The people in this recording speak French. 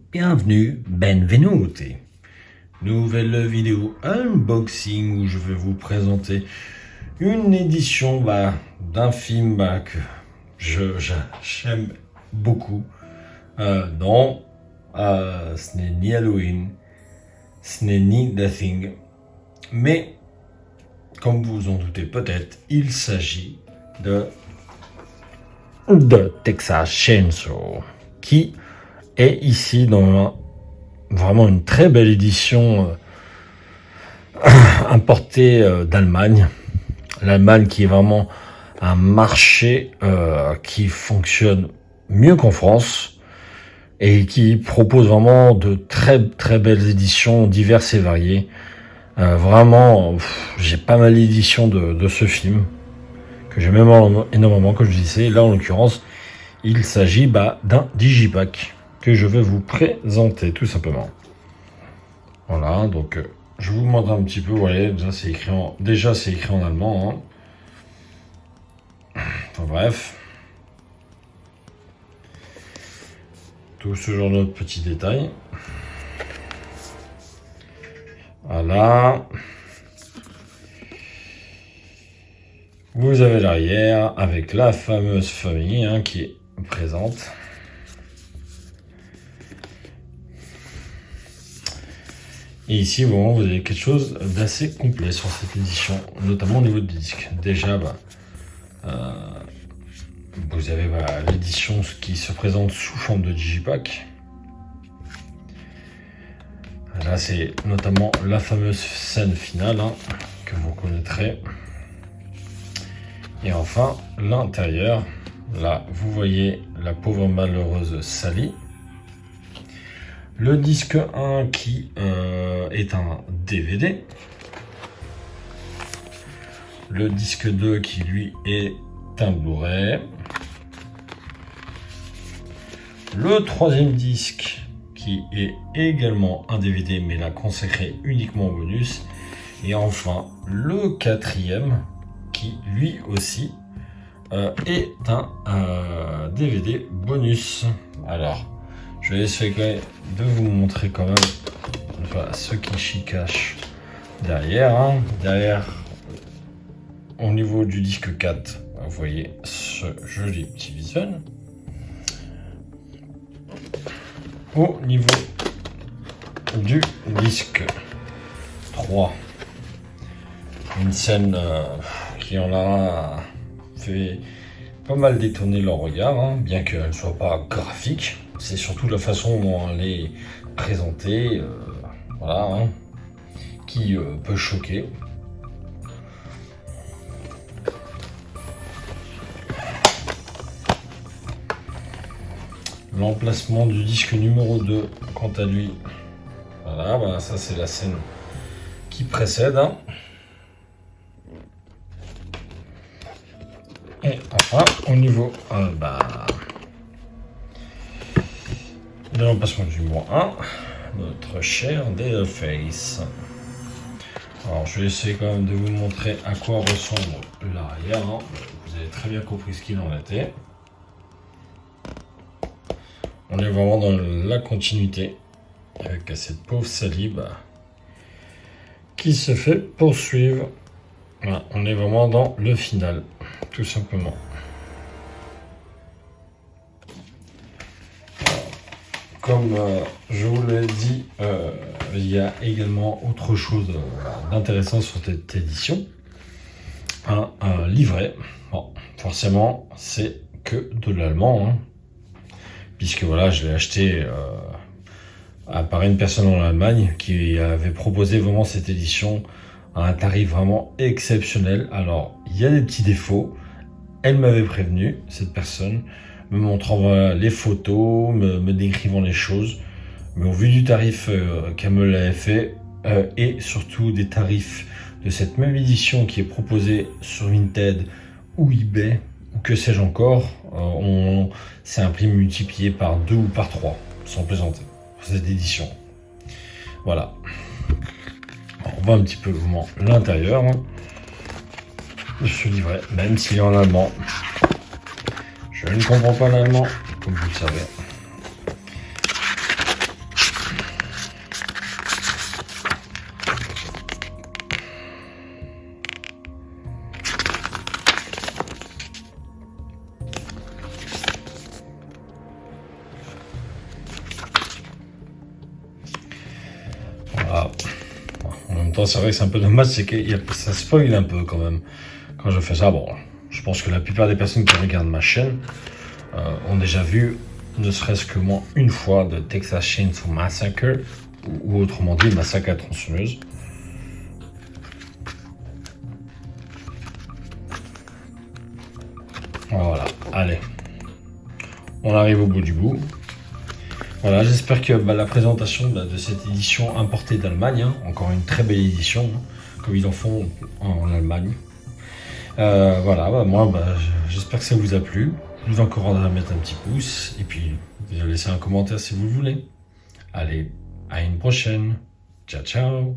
bienvenue, benvenuti. Nouvelle vidéo unboxing où je vais vous présenter une édition d'un film que j'aime beaucoup. Non, ce n'est ni Halloween, ce n'est ni The Thing, mais comme vous en doutez peut-être, il s'agit de Texas Chainsaw, qui est ici dans vraiment une très belle édition importée d'Allemagne. L'Allemagne qui est vraiment un marché qui fonctionne mieux qu'en France et qui propose vraiment de très très belles éditions diverses et variées. Vraiment, j'ai pas mal d'éditions de ce film que j'aime énormément, comme je disais. Là, en l'occurrence, il s'agit d'un digipack que je vais vous présenter, tout simplement. Voilà, donc je vous montre un petit peu. Vous voyez, déjà c'est écrit en allemand. Enfin bref. Tout ce genre de petits détails. Voilà. Vous avez l'arrière avec la fameuse famille qui est présente. Et ici, bon, vous avez quelque chose d'assez complet sur cette édition, notamment au niveau du disque. Déjà, vous avez l'édition qui se présente sous forme de digipack. Là, c'est notamment la fameuse scène finale que vous connaîtrez. Et enfin, l'intérieur. Là, vous voyez la pauvre malheureuse Sally. Le disque 1 qui est un DVD. Le disque 2 qui, lui, est un Blu-ray. Le troisième disque qui est également un DVD, mais là consacré uniquement au bonus. Et enfin, le quatrième qui, lui aussi, est un DVD bonus. Alors, je vais essayer de vous montrer quand même ce qui s'y cache derrière. Derrière, au niveau du disque 4, vous voyez ce joli petit visuel. Au niveau du disque 3, une scène qui en a fait pas mal détonner leur regard, bien qu'elle ne soit pas graphique. C'est surtout la façon dont elle est présentée, qui peut choquer. L'emplacement du disque numéro 2, quant à lui, voilà, ça c'est la scène qui précède. Et enfin, au niveau de l'emplacement du numéro 1, notre cher Deadface. Alors, je vais essayer quand même de vous montrer à quoi ressemble l'arrière. Vous avez très bien compris ce qu'il en était. On est vraiment dans la continuité avec cette pauvre Sally qui se fait poursuivre. Voilà, on est vraiment dans le final, tout simplement. Alors, comme je vous l'ai dit, il y a également autre chose d'intéressant sur cette édition. Un livret. Bon, forcément, c'est que de l'allemand. Puisque voilà, je l'ai acheté par une personne en Allemagne qui avait proposé vraiment cette édition à un tarif vraiment exceptionnel. Alors, il y a des petits défauts. Elle m'avait prévenu, cette personne, me montrant les photos, me décrivant les choses. Mais au vu du tarif qu'elle me l'avait fait, et surtout des tarifs de cette même édition qui est proposée sur Vinted ou eBay, ou que sais-je encore, c'est un prix multiplié par 2 ou par 3, sans plaisanter, pour cette édition. Voilà. Alors, on voit un petit peu l'intérieur de ce livret, même s'il est en allemand. Je ne comprends pas l'allemand, comme vous le savez. même temps, c'est vrai que c'est un peu dommage, c'est que ça spoil un peu quand même quand je fais ça. Bon, je pense que la plupart des personnes qui regardent ma chaîne ont déjà vu, ne serait-ce que moins une fois, de Texas Chainsaw Massacre, ou autrement dit, Massacre à la tronçonneuse. Voilà, allez. On arrive au bout du bout. Voilà, j'espère que la présentation de cette édition importée d'Allemagne, hein, encore une très belle édition, hein, comme ils en font en Allemagne. Voilà, moi, j'espère que ça vous a plu. Je vous encourage à mettre un petit pouce et puis de laisser un commentaire si vous le voulez. Allez, à une prochaine. Ciao, ciao.